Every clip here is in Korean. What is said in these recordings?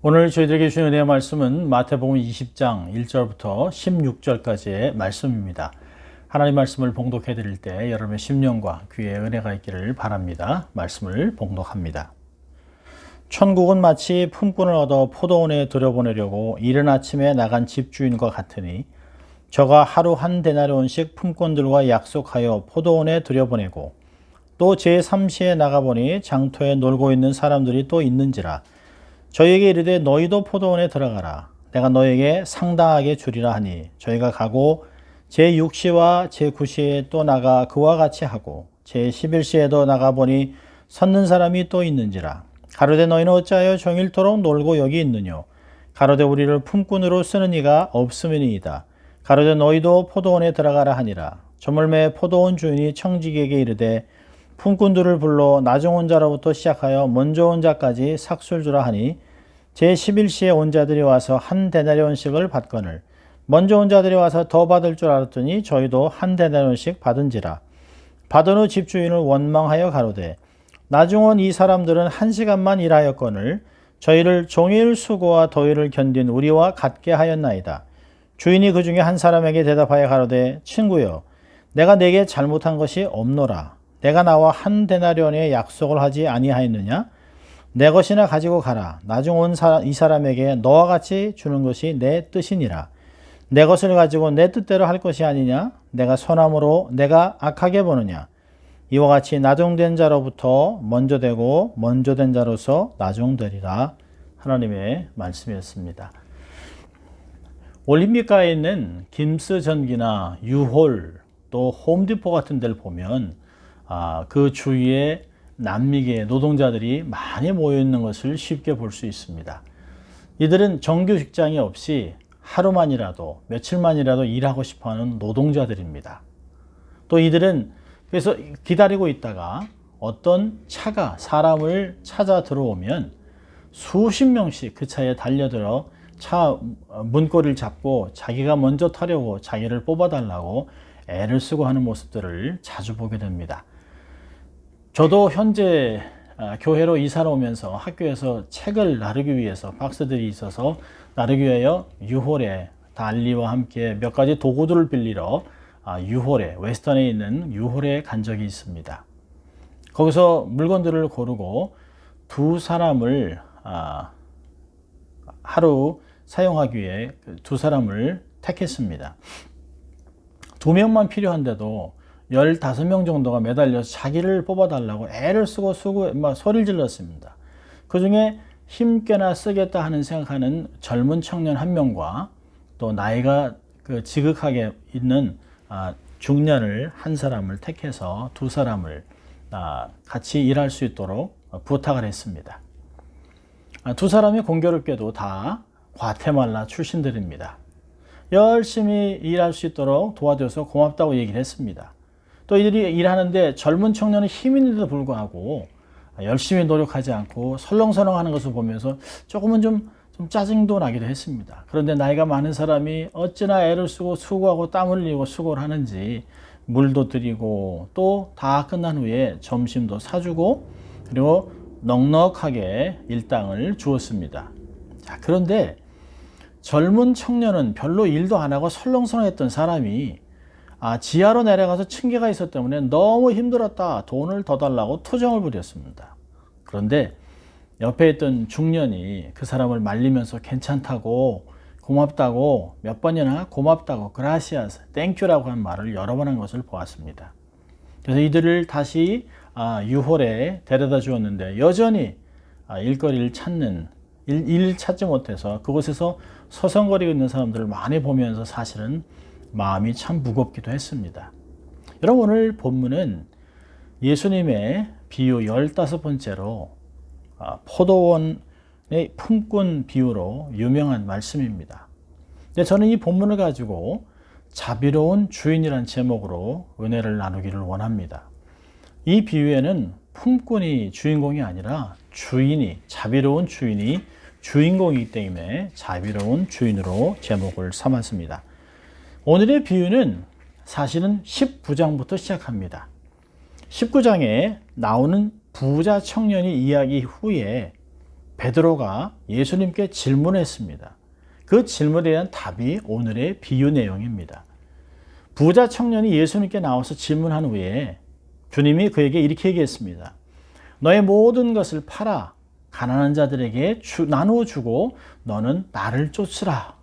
오늘 저희들에게 주신 은혜의 말씀은 마태복음 20장 1절부터 16절까지의 말씀입니다. 하나님 말씀을 봉독해 드릴 때 여러분의 심령과 귀에 은혜가 있기를 바랍니다. 말씀을 봉독합니다. 천국은 마치 품꾼을 얻어 포도원에 들여보내려고 이른 아침에 나간 집주인과 같으니 저가 하루 한 데나리온씩 품꾼들과 약속하여 포도원에 들여보내고 또 제3시에 나가보니 장터에 놀고 있는 사람들이 또 있는지라 저희에게 이르되 너희도 포도원에 들어가라. 내가 너에게 상당하게 주리라 하니 저희가 가고 제6시와 제9시에 또 나가 그와 같이 하고 제11시에도 나가보니 섰는 사람이 또 있는지라. 가로되 너희는 어찌하여 종일토록 놀고 여기 있느뇨. 가로되 우리를 품꾼으로 쓰는 이가 없음이니이다. 가로되 너희도 포도원에 들어가라 하니라. 저물매 포도원 주인이 청지기에게 이르되 품꾼들을 불러 나중 온 자로부터 시작하여 먼저 온 자까지 삭술 주라 하니 제11시에 온 자들이 와서 한 데나리온씩을 받거늘 먼저 온 자들이 와서 더 받을 줄 알았더니 저희도 한 데나리온씩 받은지라. 받은 후 집주인을 원망하여 가로되 나중 온 이 사람들은 한 시간만 일하였거늘 저희를 종일 수고와 더위를 견딘 우리와 같게 하였나이다. 주인이 그 중에 한 사람에게 대답하여 가로되 친구여 내가 내게 잘못한 것이 없노라. 내가 나와 한 데나리온의 약속을 하지 아니하였느냐? 내 것이나 가지고 가라. 나중 온 이 사람에게 너와 같이 주는 것이 내 뜻이니라. 내 것을 가지고 내 뜻대로 할 것이 아니냐? 내가 선함으로 내가 악하게 보느냐? 이와 같이 나중된 자로부터 먼저 되고 먼저 된 자로서 나중되리라. 하나님의 말씀이었습니다. 올림픽가에 있는 김스 전기나 유홀 또 홈디포 같은 데를 보면 그 주위에 남미계 노동자들이 많이 모여 있는 것을 쉽게 볼 수 있습니다. 이들은 정규 직장이 없이 하루만이라도 며칠만이라도 일하고 싶어하는 노동자들입니다. 또 이들은 그래서 기다리고 있다가 어떤 차가 사람을 찾아 들어오면 수십 명씩 그 차에 달려들어 차 문고리를 잡고 자기가 먼저 타려고 자기를 뽑아달라고 애를 쓰고 하는 모습들을 자주 보게 됩니다. 저도 현재 교회로 이사를 오면서 학교에서 책을 나르기 위해서 박스들이 있어서 나르기 위하여 유홀에 달리와 함께 몇 가지 도구들을 빌리러 유홀에 웨스턴에 있는 유홀에 간 적이 있습니다. 거기서 물건들을 고르고 두 사람을 하루 사용하기 위해 두 사람을 택했습니다. 두 명만 필요한데도 15명 정도가 매달려서 자기를 뽑아달라고 애를 쓰고 막 소리를 질렀습니다. 그 중에 힘께나 쓰겠다 하는 생각하는 젊은 청년 한 명과 또 나이가 지극하게 있는 중년을 한 사람을 택해서 두 사람을 같이 일할 수 있도록 부탁을 했습니다. 두 사람이 공교롭게도 다 과테말라 출신들입니다. 열심히 일할 수 있도록 도와줘서 고맙다고 얘기를 했습니다. 또 이들이 일하는데 젊은 청년은 힘이 있는데도 불구하고 열심히 노력하지 않고 설렁설렁하는 것을 보면서 조금은 좀 짜증도 나기도 했습니다. 그런데 나이가 많은 사람이 어찌나 애를 쓰고 수고하고 땀 흘리고 수고를 하는지 물도 드리고 또 다 끝난 후에 점심도 사주고 그리고 넉넉하게 일당을 주었습니다. 자, 그런데 젊은 청년은 별로 일도 안 하고 설렁설렁했던 사람이 지하로 내려가서 층계가 있었기 때문에 너무 힘들었다. 돈을 더 달라고 투정을 부렸습니다. 그런데 옆에 있던 중년이 그 사람을 말리면서 괜찮다고 고맙다고 몇 번이나 고맙다고 그라시아스, 땡큐라고 한 말을 여러 번 한 것을 보았습니다. 그래서 이들을 다시 유홀에 데려다 주었는데 여전히 일거리를 찾는 일 찾지 못해서 그곳에서 서성거리고 있는 사람들을 많이 보면서 사실은 마음이 참 무겁기도 했습니다. 여러분 오늘 본문은 예수님의 비유 15번째로 포도원의 품꾼 비유로 유명한 말씀입니다. 근데 저는 이 본문을 가지고 자비로운 주인이라는 제목으로 은혜를 나누기를 원합니다. 이 비유에는 품꾼이 주인공이 아니라 자비로운 주인이 주인공이기 때문에 자비로운 주인으로 제목을 삼았습니다. 오늘의 비유는 사실은 19장부터 시작합니다. 19장에 나오는 부자 청년이 이야기 후에 베드로가 예수님께 질문했습니다. 그 질문에 대한 답이 오늘의 비유 내용입니다. 부자 청년이 예수님께 나와서 질문한 후에 주님이 그에게 이렇게 얘기했습니다. 너의 모든 것을 팔아 가난한 자들에게 나누어 주고 너는 나를 쫓으라.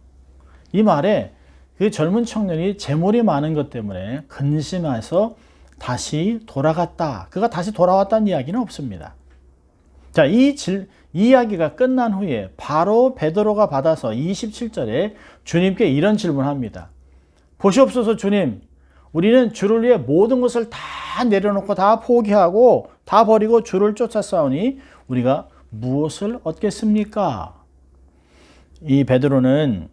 이 말에 그 젊은 청년이 재물이 많은 것 때문에 근심해서 다시 돌아갔다. 그가 다시 돌아왔다는 이야기는 없습니다. 자, 이 이야기가 끝난 후에 바로 베드로가 받아서 27절에 주님께 이런 질문합니다. 보시옵소서 주님, 우리는 주를 위해 모든 것을 다 내려놓고 다 포기하고 다 버리고 주를 쫓았사오니 우리가 무엇을 얻겠습니까? 이 베드로는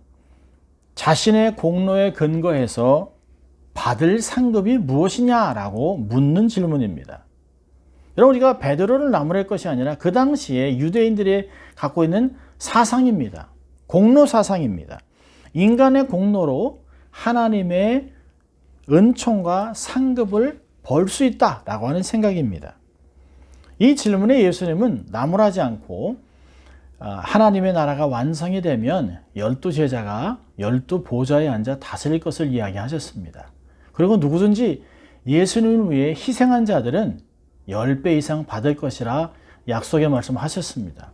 자신의 공로에 근거해서 받을 상급이 무엇이냐라고 묻는 질문입니다. 여러분, 우리가 베드로를 나무랄 것이 아니라 그 당시에 유대인들이 갖고 있는 사상입니다. 공로 사상입니다. 인간의 공로로 하나님의 은총과 상급을 벌 수 있다라고 하는 생각입니다. 이 질문에 예수님은 나무라지 않고 하나님의 나라가 완성이 되면 12제자가 12보좌에 앉아 다스릴 것을 이야기하셨습니다. 그리고 누구든지 예수님을 위해 희생한 자들은 10배 이상 받을 것이라 약속의 말씀하셨습니다.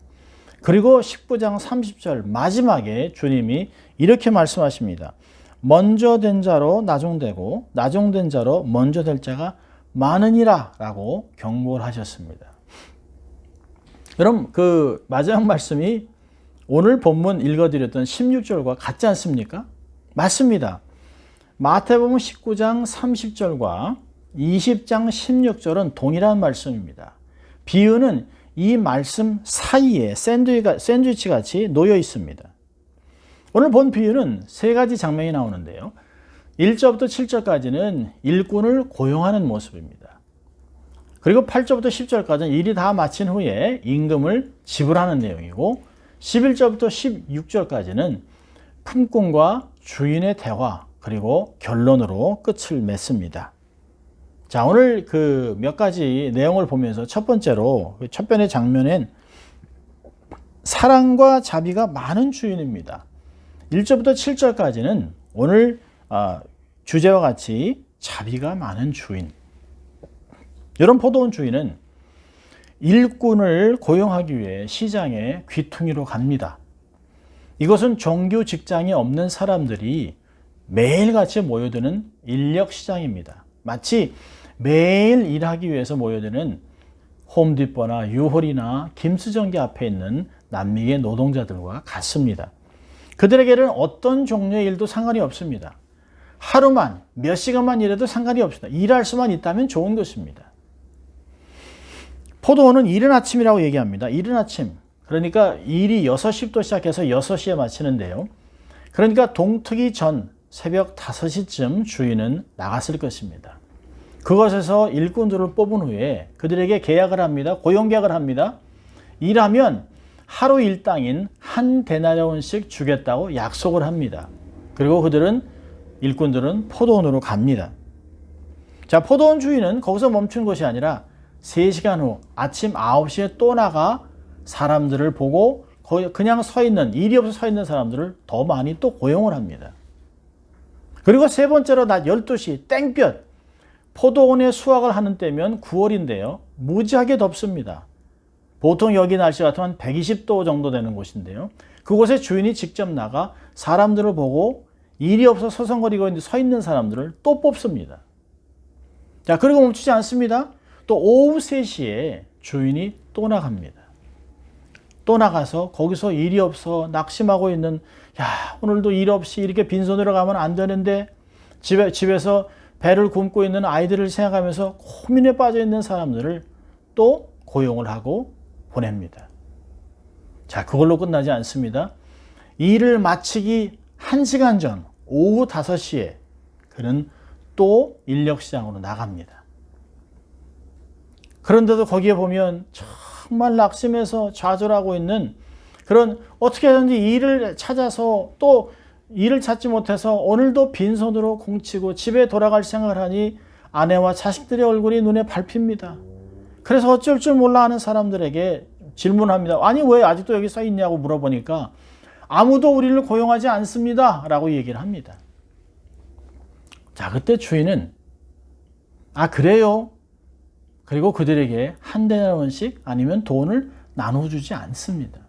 그리고 19장 30절 마지막에 주님이 이렇게 말씀하십니다. 먼저 된 자로 나중되고 나중된 자로 먼저 될 자가 많으니라 라고 경고를 하셨습니다. 여러분, 그 마지막 말씀이 오늘 본문 읽어드렸던 16절과 같지 않습니까? 맞습니다. 마태복음 19장 30절과 20장 16절은 동일한 말씀입니다. 비유는 이 말씀 사이에 샌드위치 같이 놓여 있습니다. 오늘 본 비유는 세 가지 장면이 나오는데요. 1절부터 7절까지는 일꾼을 고용하는 모습입니다. 그리고 8절부터 10절까지는 일이 다 마친 후에 임금을 지불하는 내용이고 11절부터 16절까지는 품꾼과 주인의 대화 그리고 결론으로 끝을 맺습니다. 자, 오늘 그 몇 가지 내용을 보면서 첫 번째로 첫 번의 장면엔 사랑과 자비가 많은 주인입니다. 1절부터 7절까지는 오늘 주제와 같이 자비가 많은 주인. 이런 포도원 주인은 일꾼을 고용하기 위해 시장에 귀퉁이로 갑니다. 이것은 정규 직장이 없는 사람들이 매일같이 모여드는 인력 시장입니다. 마치 매일 일하기 위해서 모여드는 홈디포나 유홀이나 김수정기 앞에 있는 남미계 노동자들과 같습니다. 그들에게는 어떤 종류의 일도 상관이 없습니다. 하루만 몇 시간만 일해도 상관이 없습니다. 일할 수만 있다면 좋은 것입니다. 포도원은 이른 아침이라고 얘기합니다. 이른 아침. 그러니까 일이 6시부터 시작해서 6시에 마치는데요. 그러니까 동트기 전 새벽 5시쯤 주인은 나갔을 것입니다. 그것에서 일꾼들을 뽑은 후에 그들에게 계약을 합니다. 고용계약을 합니다. 일하면 하루 일당인 한 데나리온씩 주겠다고 약속을 합니다. 그리고 일꾼들은 포도원으로 갑니다. 자, 포도원 주인은 거기서 멈춘 것이 아니라 3시간 후 아침 9시에 또 나가 사람들을 보고 그냥 일이 없어 서 있는 사람들을 더 많이 또 고용을 합니다. 그리고 세 번째로 낮 12시 땡볕, 포도원에 수확을 하는 때면 9월인데요. 무지하게 덥습니다. 보통 여기 날씨 같으면 120도 정도 되는 곳인데요. 그곳에 주인이 직접 나가 사람들을 보고 일이 없어 서성거리고 서 있는 사람들을 또 뽑습니다. 자, 그리고 멈추지 않습니다. 또 오후 3시에 주인이 또 나갑니다. 또 나가서 거기서 일이 없어 낙심하고 있는, 오늘도 일 없이 이렇게 빈손으로 가면 안 되는데 집에서 배를 굶고 있는 아이들을 생각하면서 고민에 빠져 있는 사람들을 또 고용을 하고 보냅니다. 자, 그걸로 끝나지 않습니다. 일을 마치기 1시간 전 오후 5시에 그는 또 인력시장으로 나갑니다. 그런데도 거기에 보면 정말 낙심해서 좌절하고 있는 그런, 어떻게 하든지 일을 찾아서 또 일을 찾지 못해서 오늘도 빈손으로 공치고 집에 돌아갈 생각을 하니 아내와 자식들의 얼굴이 눈에 밟힙니다. 그래서 어쩔 줄 몰라 하는 사람들에게 질문합니다. 아니 왜 아직도 여기 써 있냐고 물어보니까 아무도 우리를 고용하지 않습니다 라고 얘기를 합니다. 자, 그때 주인은 아 그래요? 그리고 그들에게 한 데나리온씩 아니면 돈을 나눠주지 않습니다.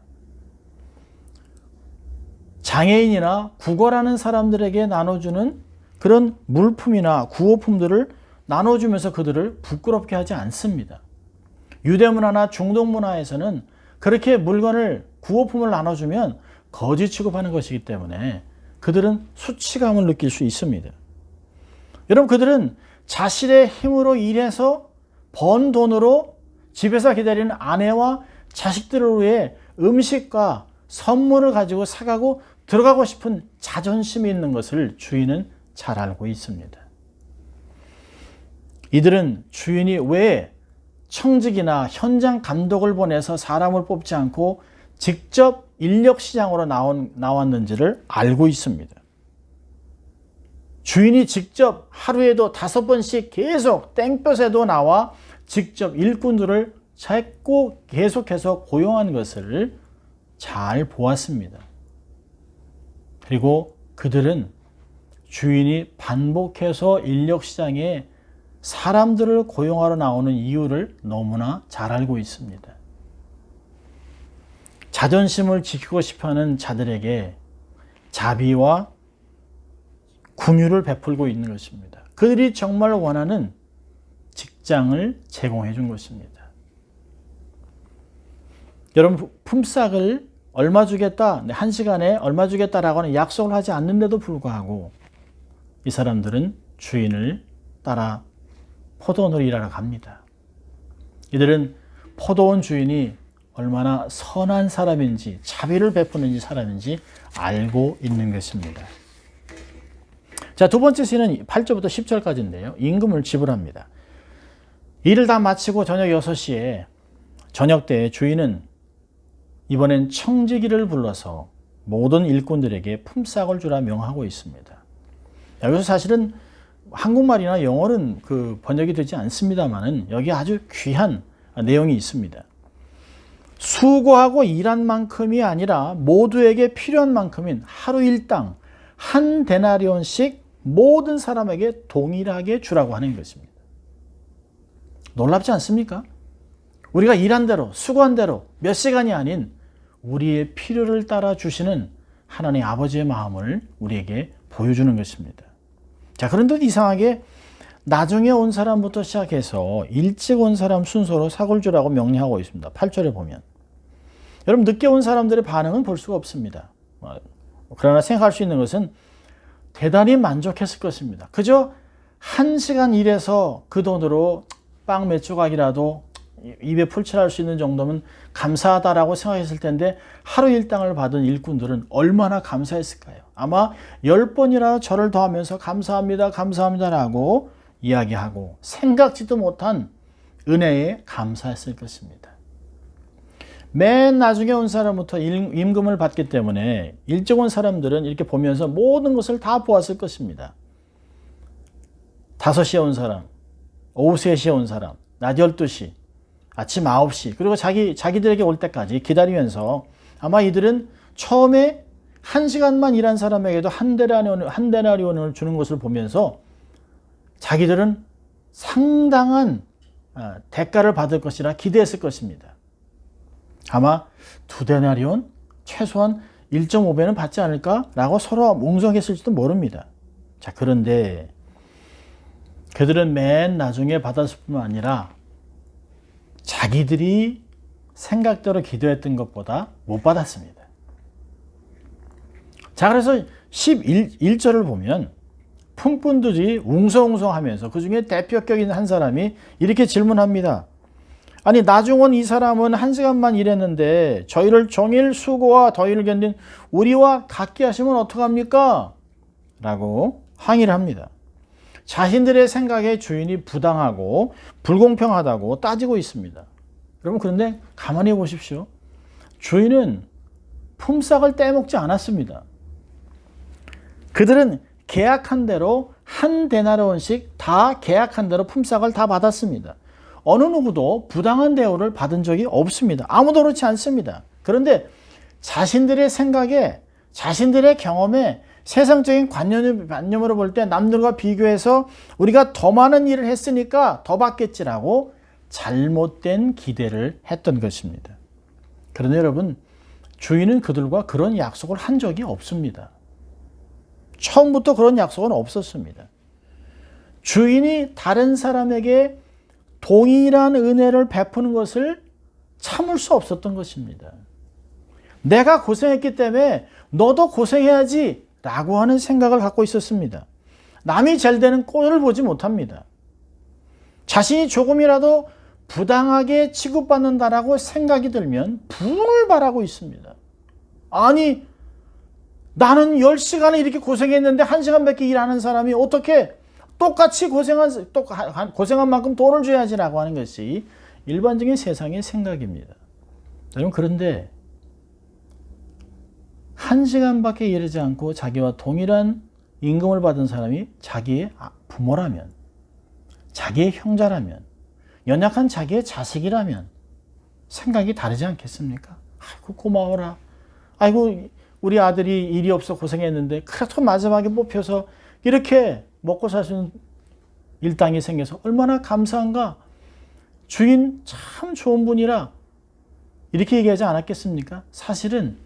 장애인이나 구걸하는 사람들에게 나눠주는 그런 물품이나 구호품들을 나눠주면서 그들을 부끄럽게 하지 않습니다. 유대문화나 중동문화에서는 그렇게 물건을, 구호품을 나눠주면 거지 취급하는 것이기 때문에 그들은 수치감을 느낄 수 있습니다. 여러분, 그들은 자신의 힘으로 일해서 번 돈으로 집에서 기다리는 아내와 자식들을 위해 음식과 선물을 가지고 사가고 들어가고 싶은 자존심이 있는 것을 주인은 잘 알고 있습니다. 이들은 주인이 왜 청직이나 현장 감독을 보내서 사람을 뽑지 않고 직접 인력시장으로 나왔는지를 알고 있습니다. 주인이 직접 하루에도 5번씩 계속 땡볕에도 나와 직접 일꾼들을 찾고 계속해서 고용한 것을 잘 보았습니다. 그리고 그들은 주인이 반복해서 인력시장에 사람들을 고용하러 나오는 이유를 너무나 잘 알고 있습니다. 자존심을 지키고 싶어하는 자들에게 자비와 긍휼을 베풀고 있는 것입니다. 그들이 정말 원하는 직장을 제공해 준 것입니다. 여러분, 품삯을 얼마 주겠다, 1시간에 얼마 주겠다라고 하는 약속을 하지 않는데도 불구하고 이 사람들은 주인을 따라 포도원으로 일하러 갑니다. 이들은 포도원 주인이 얼마나 선한 사람인지, 자비를 베푸는 사람인지 알고 있는 것입니다. 자, 두 번째 시는 8절부터 10절까지인데요. 임금을 지불합니다. 일을 다 마치고 저녁 6시에 저녁 때 주인은 이번엔 청지기를 불러서 모든 일꾼들에게 품삯을 주라 명하고 있습니다. 여기서 사실은 한국말이나 영어는 번역이 되지 않습니다만은 여기 아주 귀한 내용이 있습니다. 수고하고 일한 만큼이 아니라 모두에게 필요한 만큼인 하루 일당 한 데나리온씩 모든 사람에게 동일하게 주라고 하는 것입니다. 놀랍지 않습니까? 우리가 일한 대로, 수고한 대로 몇 시간이 아닌 우리의 필요를 따라 주시는 하나님 아버지의 마음을 우리에게 보여주는 것입니다. 자, 그런데 이상하게 나중에 온 사람부터 시작해서 일찍 온 사람 순서로 삭을 주라고 명령하고 있습니다. 8절에 보면. 여러분, 늦게 온 사람들의 반응은 볼 수가 없습니다. 그러나 생각할 수 있는 것은 대단히 만족했을 것입니다. 그저 1시간 일해서 그 돈으로 빵 몇 조각이라도 입에 풀칠할 수 있는 정도면 감사하다라고 생각했을 텐데 하루 일당을 받은 일꾼들은 얼마나 감사했을까요? 아마 10번이나 절을 더하면서 감사합니다, 감사합니다라고 이야기하고 생각지도 못한 은혜에 감사했을 것입니다. 맨 나중에 온 사람부터 임금을 받기 때문에 일찍 온 사람들은 이렇게 보면서 모든 것을 다 보았을 것입니다. 5시에 온 사람, 오후 3시에 온 사람, 낮 12시, 아침 9시, 그리고 자기들에게 올 때까지 기다리면서 아마 이들은 처음에 1시간만 일한 사람에게도 한 데나리온을 주는 것을 보면서 자기들은 상당한 대가를 받을 것이라 기대했을 것입니다. 아마 2데나리온, 최소한 1.5배는 받지 않을까라고 서로 뭉성했을지도 모릅니다. 자, 그런데 그들은 맨 나중에 받았을 뿐만 아니라 자기들이 생각대로 기도했던 것보다 못 받았습니다. 자, 그래서 11절을 보면 품꾼들이 웅성웅성하면서 그 중에 대표격인 한 사람이 이렇게 질문합니다. 아니, 나중 온 이 사람은 1시간만 일했는데 저희를 종일 수고와 더위를 견딘 우리와 같게 하시면 어떡합니까? 라고 항의를 합니다. 자신들의 생각에 주인이 부당하고 불공평하다고 따지고 있습니다. 여러분, 그런데 가만히 보십시오. 주인은 품삯을 떼먹지 않았습니다. 그들은 계약한 대로 한 데나리온씩 다 계약한 대로 품삯을 다 받았습니다. 어느 누구도 부당한 대우를 받은 적이 없습니다. 아무도 그렇지 않습니다. 그런데 자신들의 생각에, 자신들의 경험에, 세상적인 관념으로 볼 때 남들과 비교해서 우리가 더 많은 일을 했으니까 더 받겠지라고 잘못된 기대를 했던 것입니다. 그런데 여러분, 주인은 그들과 그런 약속을 한 적이 없습니다. 처음부터 그런 약속은 없었습니다. 주인이 다른 사람에게 동일한 은혜를 베푸는 것을 참을 수 없었던 것입니다. 내가 고생했기 때문에 너도 고생해야지 라고 하는 생각을 갖고 있었습니다. 남이 잘 되는 꼴을 보지 못합니다. 자신이 조금이라도 부당하게 취급받는다라고 생각이 들면 분을 발하고 있습니다. 아니, 나는 10시간을 이렇게 고생했는데 1시간밖에 일하는 사람이 어떻게 똑같이 고생한 만큼 돈을 줘야지라고 하는 것이 일반적인 세상의 생각입니다. 여러분, 그런데 1시간밖에 일하지 않고 자기와 동일한 임금을 받은 사람이 자기의 부모라면, 자기의 형제라면, 연약한 자기의 자식이라면 생각이 다르지 않겠습니까? 아이고, 고마워라. 아이고, 우리 아들이 일이 없어 고생했는데 그래도 마지막에 뽑혀서 이렇게 먹고 살 수 있는 일당이 생겨서 얼마나 감사한가. 주인 참 좋은 분이라 이렇게 얘기하지 않았겠습니까? 사실은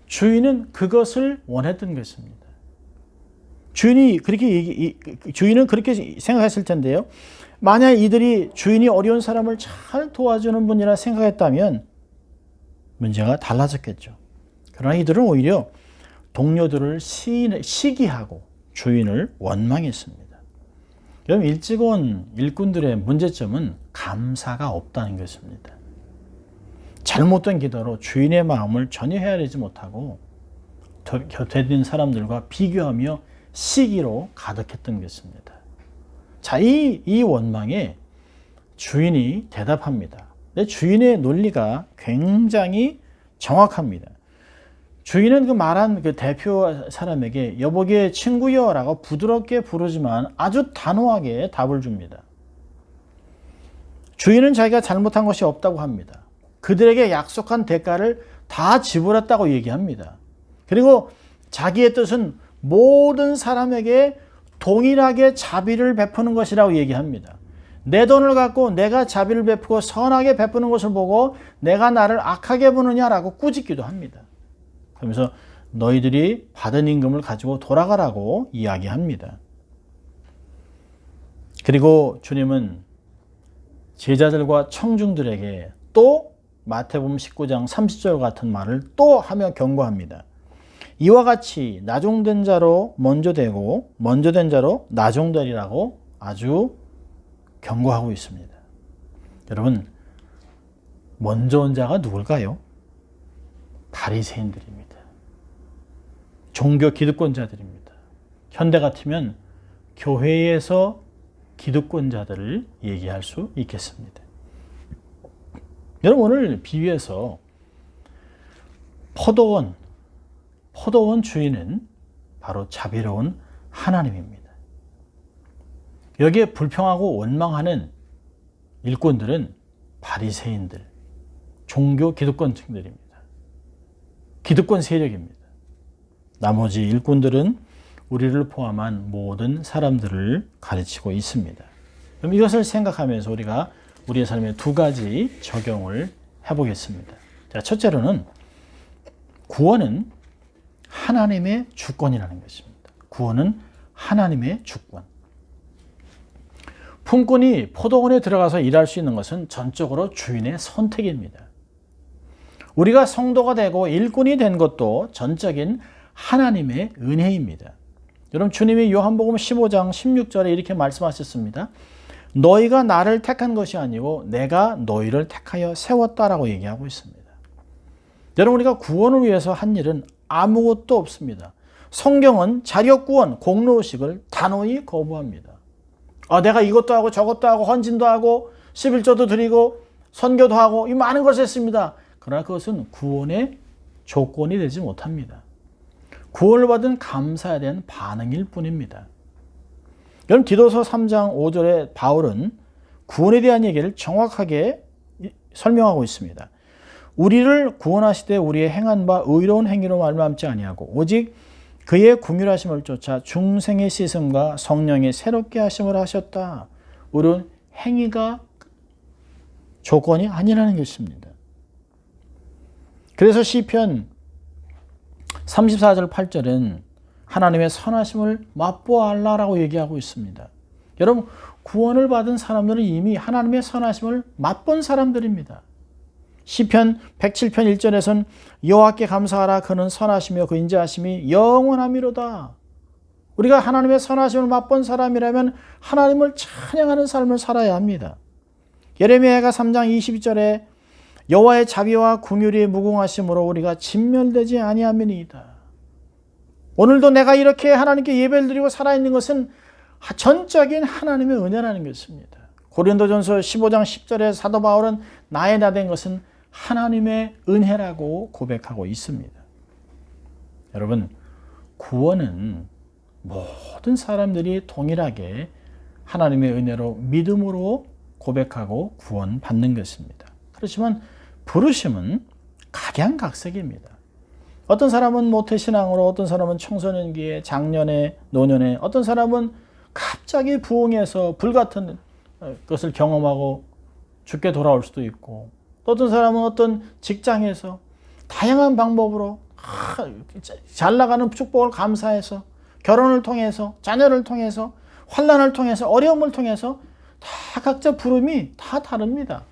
주인은 그것을 원했던 것입니다. 주인은 그렇게 생각했을 텐데요. 만약 이들이 주인이 어려운 사람을 잘 도와주는 분이라 생각했다면 문제가 달라졌겠죠. 그러나 이들은 오히려 동료들을 시기하고 주인을 원망했습니다. 여러분, 일찍 온 일꾼들의 문제점은 감사가 없다는 것입니다. 잘못된 기도로 주인의 마음을 전혀 헤아리지 못하고 곁에 있는 사람들과 비교하며 시기로 가득했던 것입니다. 자, 이 원망에 주인이 대답합니다. 주인의 논리가 굉장히 정확합니다. 주인은 그 말한 그 대표 사람에게 여보게 친구여라고 부드럽게 부르지만 아주 단호하게 답을 줍니다. 주인은 자기가 잘못한 것이 없다고 합니다. 그들에게 약속한 대가를 다 지불했다고 얘기합니다. 그리고 자기의 뜻은 모든 사람에게 동일하게 자비를 베푸는 것이라고 얘기합니다. 내 돈을 갖고 내가 자비를 베푸고 선하게 베푸는 것을 보고 내가 나를 악하게 보느냐라고 꾸짖기도 합니다. 그러면서 너희들이 받은 임금을 가지고 돌아가라고 이야기합니다. 그리고 주님은 제자들과 청중들에게 또 마태복음 19장 30절 같은 말을 또 하며 경고합니다. 이와 같이 나종된 자로 먼저 되고 먼저 된 자로 나종되리라고 아주 경고하고 있습니다. 여러분, 먼저 온 자가 누굴까요? 바리새인들입니다. 종교 기득권자들입니다. 현대 같으면 교회에서 기득권자들을 얘기할 수 있겠습니다. 여러분, 오늘 비유에서 포도원 주인은 바로 자비로운 하나님입니다. 여기에 불평하고 원망하는 일꾼들은 바리새인들, 종교 기득권층들입니다. 기득권 세력입니다. 나머지 일꾼들은 우리를 포함한 모든 사람들을 가르치고 있습니다. 그럼 이것을 생각하면서 우리가 우리의 삶에 두 가지 적용을 해보겠습니다. 자, 첫째로는 구원은 하나님의 주권이라는 것입니다. 구원은 하나님의 주권. 품꾼이 포도원에 들어가서 일할 수 있는 것은 전적으로 주인의 선택입니다. 우리가 성도가 되고 일꾼이 된 것도 전적인 하나님의 은혜입니다. 여러분, 주님이 요한복음 15장 16절에 이렇게 말씀하셨습니다. 너희가 나를 택한 것이 아니고 내가 너희를 택하여 세웠다라고 얘기하고 있습니다. 여러분, 우리가 구원을 위해서 한 일은 아무것도 없습니다. 성경은 자력구원, 공로의식을 단호히 거부합니다. 내가 이것도 하고 저것도 하고 헌신도 하고 11조도 드리고 선교도 하고 이 많은 것을 했습니다. 그러나 그것은 구원의 조건이 되지 못합니다. 구원을 받은 감사에 대한 반응일 뿐입니다. 여러분, 디도서 3장 5절에 바울은 구원에 대한 얘기를 정확하게 설명하고 있습니다. 우리를 구원하시되 우리의 행한 바 의로운 행위로 말미암지 아니하고 오직 그의 긍휼하심을 쫓아 중생의 씻음과 성령의 새롭게 하심을 하셨다. 우리는 행위가 조건이 아니라는 것입니다. 그래서 시편 34절 8절은 하나님의 선하심을 맛보아라라고 얘기하고 있습니다. 여러분, 구원을 받은 사람들은 이미 하나님의 선하심을 맛본 사람들입니다. 시편 107편 1절에서는 여호와께 감사하라 그는 선하시며 그 인자하심이 영원하미로다. 우리가 하나님의 선하심을 맛본 사람이라면 하나님을 찬양하는 삶을 살아야 합니다. 예레미야가 3장 22절에 여호와의 자비와 긍휼이 무궁하심으로 우리가 진멸되지 아니함이니이다. 오늘도 내가 이렇게 하나님께 예배를 드리고 살아있는 것은 전적인 하나님의 은혜라는 것입니다. 고린도전서 15장 10절에 사도 바울은 나의 나 된 것은 하나님의 은혜라고 고백하고 있습니다. 여러분, 구원은 모든 사람들이 동일하게 하나님의 은혜로 믿음으로 고백하고 구원받는 것입니다. 그렇지만 부르심은 각양각색입니다. 어떤 사람은 모태신앙으로, 어떤 사람은 청소년기에, 장년에, 노년에, 어떤 사람은 갑자기 부흥해서 불같은 것을 경험하고 죽게 돌아올 수도 있고, 또 어떤 사람은 어떤 직장에서 다양한 방법으로 잘 나가는 축복을 감사해서 결혼을 통해서, 자녀를 통해서, 환난을 통해서, 어려움을 통해서 다 각자 부름이 다 다릅니다.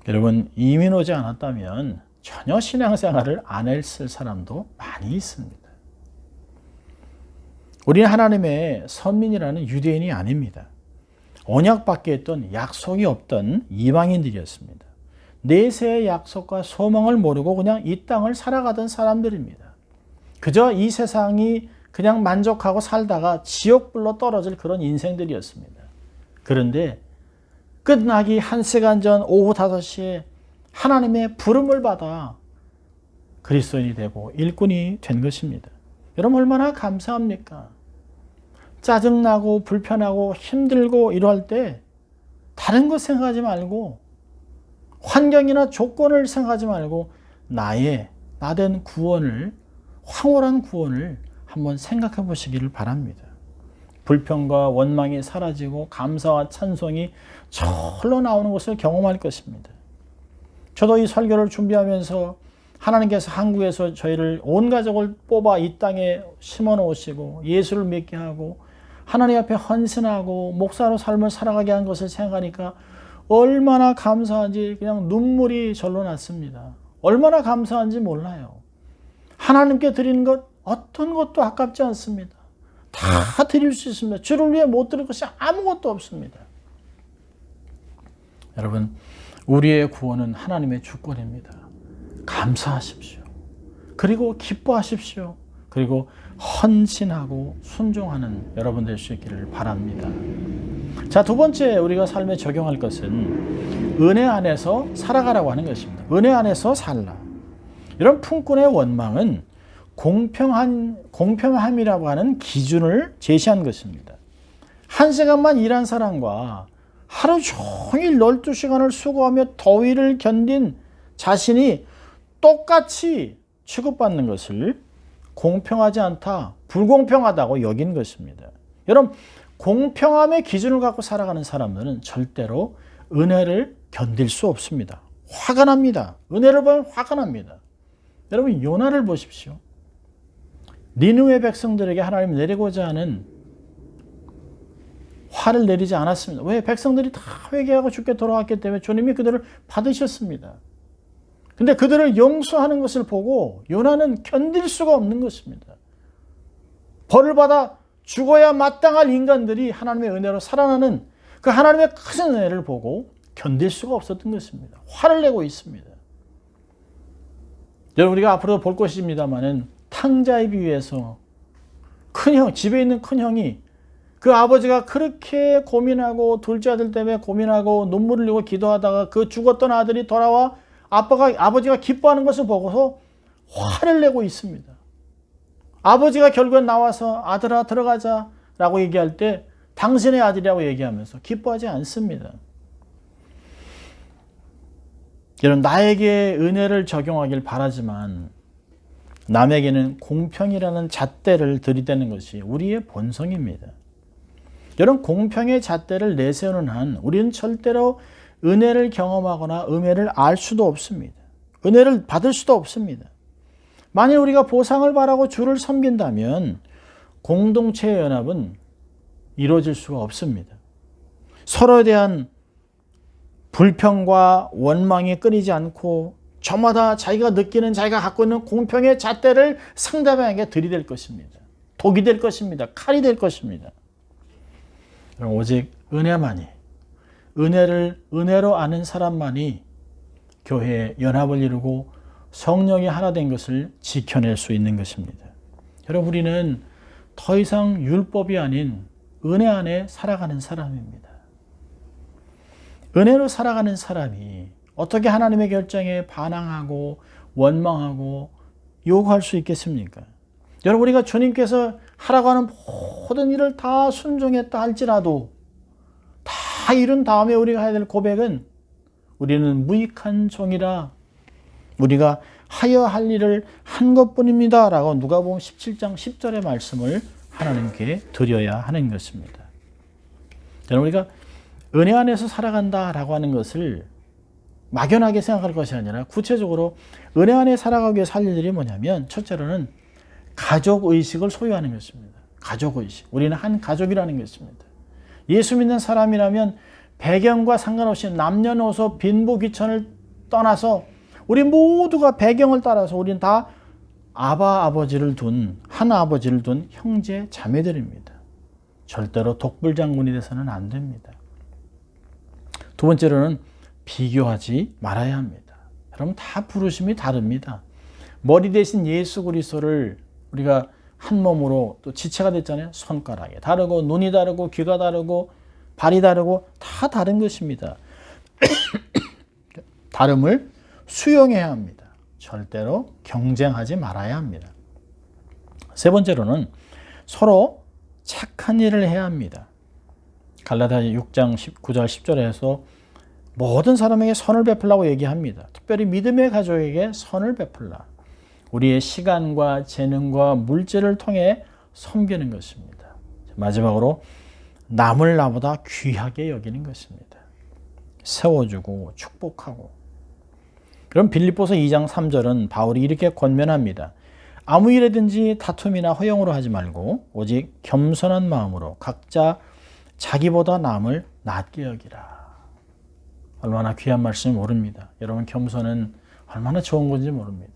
여러분, 이민 오지 않았다면 전혀 신앙생활을 안 했을 사람도 많이 있습니다. 우리는 하나님의 선민이라는 유대인이 아닙니다. 언약받게 했던 약속이 없던 이방인들이었습니다. 내세의 약속과 소망을 모르고 그냥 이 땅을 살아가던 사람들입니다. 그저 이 세상이 그냥 만족하고 살다가 지옥불로 떨어질 그런 인생들이었습니다. 그런데 끝나기 1시간 전 오후 5시에 하나님의 부름을 받아 그리스도인이 되고 일꾼이 된 것입니다. 여러분, 얼마나 감사합니까? 짜증나고 불편하고 힘들고 이럴 때 다른 것 생각하지 말고, 환경이나 조건을 생각하지 말고 나된 구원을, 황홀한 구원을 한번 생각해 보시기를 바랍니다. 불평과 원망이 사라지고 감사와 찬송이 절로 나오는 것을 경험할 것입니다. 저도 이 설교를 준비하면서 하나님께서 한국에서 저희를 온 가족을 뽑아 이 땅에 심어 놓으시고 예수를 믿게 하고 하나님 앞에 헌신하고 목사로 삶을 살아가게 한 것을 생각하니까 얼마나 감사한지 그냥 눈물이 절로 났습니다. 얼마나 감사한지 몰라요. 하나님께 드리는 것 어떤 것도 아깝지 않습니다. 다 드릴 수 있습니다. 주를 위해 못 드릴 것이 아무것도 없습니다. 여러분, 우리의 구원은 하나님의 주권입니다. 감사하십시오. 그리고 기뻐하십시오. 그리고 헌신하고 순종하는 여러분 될 수 있기를 바랍니다. 자, 두 번째 우리가 삶에 적용할 것은 은혜 안에서 살아가라고 하는 것입니다. 은혜 안에서 살라. 이런 품꾼의 원망은 공평함이라고 하는 기준을 제시한 것입니다. 1시간만 일한 사람과 하루 종일 12시간을 수고하며 더위를 견딘 자신이 똑같이 취급받는 것을 공평하지 않다, 불공평하다고 여긴 것입니다. 여러분, 공평함의 기준을 갖고 살아가는 사람들은 절대로 은혜를 견딜 수 없습니다. 화가 납니다. 은혜를 보면 화가 납니다. 여러분, 요나를 보십시오. 니느웨 백성들에게 하나님 내리고자 하는 화를 내리지 않았습니다. 왜? 백성들이 다 회개하고 죽게 돌아왔기 때문에 주님이 그들을 받으셨습니다. 근데 그들을 용서하는 것을 보고 요나는 견딜 수가 없는 것입니다. 벌을 받아 죽어야 마땅할 인간들이 하나님의 은혜로 살아나는 그 하나님의 큰 은혜를 보고 견딜 수가 없었던 것입니다. 화를 내고 있습니다. 여러분, 우리가 앞으로 볼 것입니다만은 탕자에 비유해서 큰형, 집에 있는 큰형이 그 아버지가 그렇게 고민하고 둘째 아들 때문에 고민하고 눈물을 흘리고 기도하다가 그 죽었던 아들이 돌아와 아버지가 기뻐하는 것을 보고서 화를 내고 있습니다. 아버지가 결국엔 나와서 아들아 들어가자 라고 얘기할 때 당신의 아들이라고 얘기하면서 기뻐하지 않습니다. 여러분, 나에게 은혜를 적용하길 바라지만 남에게는 공평이라는 잣대를 들이대는 것이 우리의 본성입니다. 여러분, 공평의 잣대를 내세우는 한 우리는 절대로 은혜를 경험하거나 은혜를 알 수도 없습니다. 은혜를 받을 수도 없습니다. 만일 우리가 보상을 바라고 주를 섬긴다면 공동체의 연합은 이루어질 수가 없습니다. 서로에 대한 불평과 원망이 끊이지 않고 저마다 자기가 느끼는, 자기가 갖고 있는 공평의 잣대를 상대방에게 들이댈 것입니다. 독이 될 것입니다. 칼이 될 것입니다. 오직 은혜만이, 은혜를 은혜로 아는 사람만이 교회의 연합을 이루고 성령이 하나 된 것을 지켜낼 수 있는 것입니다. 여러분, 우리는 더 이상 율법이 아닌 은혜 안에 살아가는 사람입니다. 은혜로 살아가는 사람이 어떻게 하나님의 결정에 반항하고 원망하고 요구할 수 있겠습니까? 여러분, 우리가 주님께서 하라고 하는 모든 일을 다 순종했다 할지라도 다 이룬 다음에 우리가 해야 될 고백은 우리는 무익한 종이라 우리가 하여 할 일을 한 것뿐입니다 라고 누가복음 17장 10절의 말씀을 하나님께 드려야 하는 것입니다. 여러분, 우리가 은혜 안에서 살아간다라고 하는 것을 막연하게 생각할 것이 아니라 구체적으로 은혜 안에 살아가기 위해 살 일들이 뭐냐면, 첫째로는 가족의식을 소유하는 것입니다. 가족의식. 우리는 한 가족이라는 것입니다. 예수 믿는 사람이라면 배경과 상관없이 남녀노소 빈부 귀천을 떠나서 우리 모두가 배경을 따라서 우리는 다 아버지를 둔, 한 아버지를 둔 형제 자매들입니다. 절대로 독불장군이 돼서는 안 됩니다. 두 번째로는 비교하지 말아야 합니다. 여러분, 다 부르심이 다릅니다. 머리 대신 예수 그리스도를 우리가 한 몸으로 또 지체가 됐잖아요. 손가락이 다르고 눈이 다르고 귀가 다르고 발이 다르고 다 다른 것입니다. 다름을 수용해야 합니다. 절대로 경쟁하지 말아야 합니다. 세 번째로는 서로 착한 일을 해야 합니다. 갈라디아 6장 9절 10절에서 모든 사람에게 선을 베풀라고 얘기합니다. 특별히 믿음의 가족에게 선을 베풀라. 우리의 시간과 재능과 물질을 통해 섬기는 것입니다. 마지막으로 남을 나보다 귀하게 여기는 것입니다. 세워주고 축복하고. 그럼 빌립보서 2장 3절은 바울이 이렇게 권면합니다. 아무 일에든지 다툼이나 허용으로 하지 말고 오직 겸손한 마음으로 각자 자기보다 남을 낮게 여기라. 얼마나 귀한 말씀이 모릅니다. 여러분, 겸손은 얼마나 좋은 건지 모릅니다.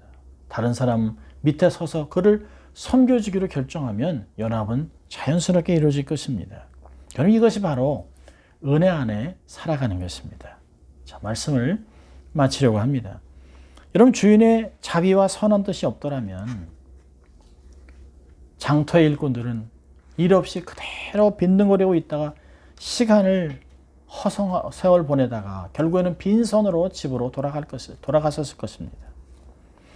다른 사람 밑에 서서 그를 섬겨주기로 결정하면 연합은 자연스럽게 이루어질 것입니다. 여러분, 이것이 바로 은혜 안에 살아가는 것입니다. 자, 말씀을 마치려고 합니다. 여러분, 주인의 자비와 선한 뜻이 없더라면 장터의 일꾼들은 일 없이 그대로 빈둥거리고 있다가 시간을 세월 보내다가 결국에는 빈손으로 집으로 돌아갔었을 것입니다.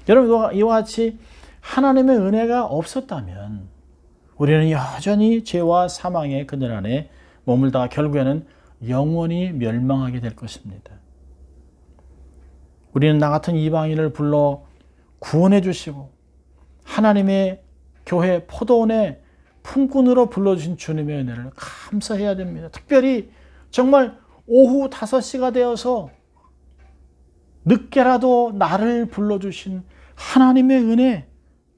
여러분, 이와 같이 하나님의 은혜가 없었다면 우리는 여전히 죄와 사망의 그늘 안에 머물다가 결국에는 영원히 멸망하게 될 것입니다. 우리는 나 같은 이방인을 불러 구원해 주시고 하나님의 교회 포도원의 품꾼으로 불러주신 주님의 은혜를 감사해야 됩니다. 특별히 정말 오후 5시가 되어서 늦게라도 나를 불러주신 하나님의 은혜,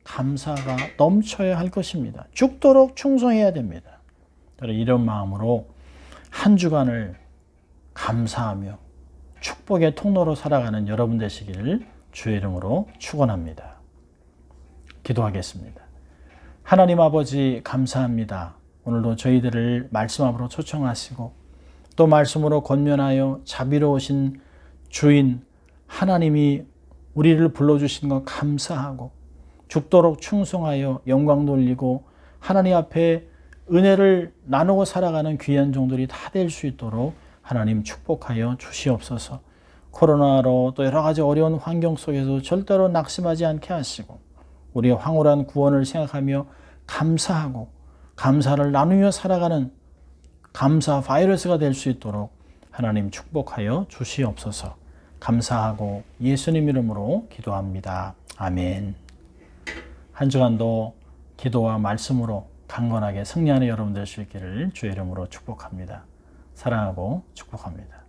감사가 넘쳐야 할 것입니다. 죽도록 충성해야 됩니다. 이런 마음으로 한 주간을 감사하며 축복의 통로로 살아가는 여러분 되시기를 주의 이름으로 축원합니다. 기도하겠습니다. 하나님 아버지, 감사합니다. 오늘도 저희들을 말씀 앞으로 초청하시고 또 말씀으로 권면하여 자비로우신 주인 하나님이 우리를 불러주신 것 감사하고 죽도록 충성하여 영광 돌리고 하나님 앞에 은혜를 나누고 살아가는 귀한 종들이 다 될 수 있도록 하나님 축복하여 주시옵소서. 코로나로 또 여러 가지 어려운 환경 속에서 절대로 낙심하지 않게 하시고 우리의 황홀한 구원을 생각하며 감사하고 감사를 나누며 살아가는 감사 바이러스가 될 수 있도록 하나님 축복하여 주시옵소서. 감사하고 예수님 이름으로 기도합니다. 아멘. 한 주간도 기도와 말씀으로 강건하게 승리하는 여러분 될 수 있기를 주의 이름으로 축복합니다. 사랑하고 축복합니다.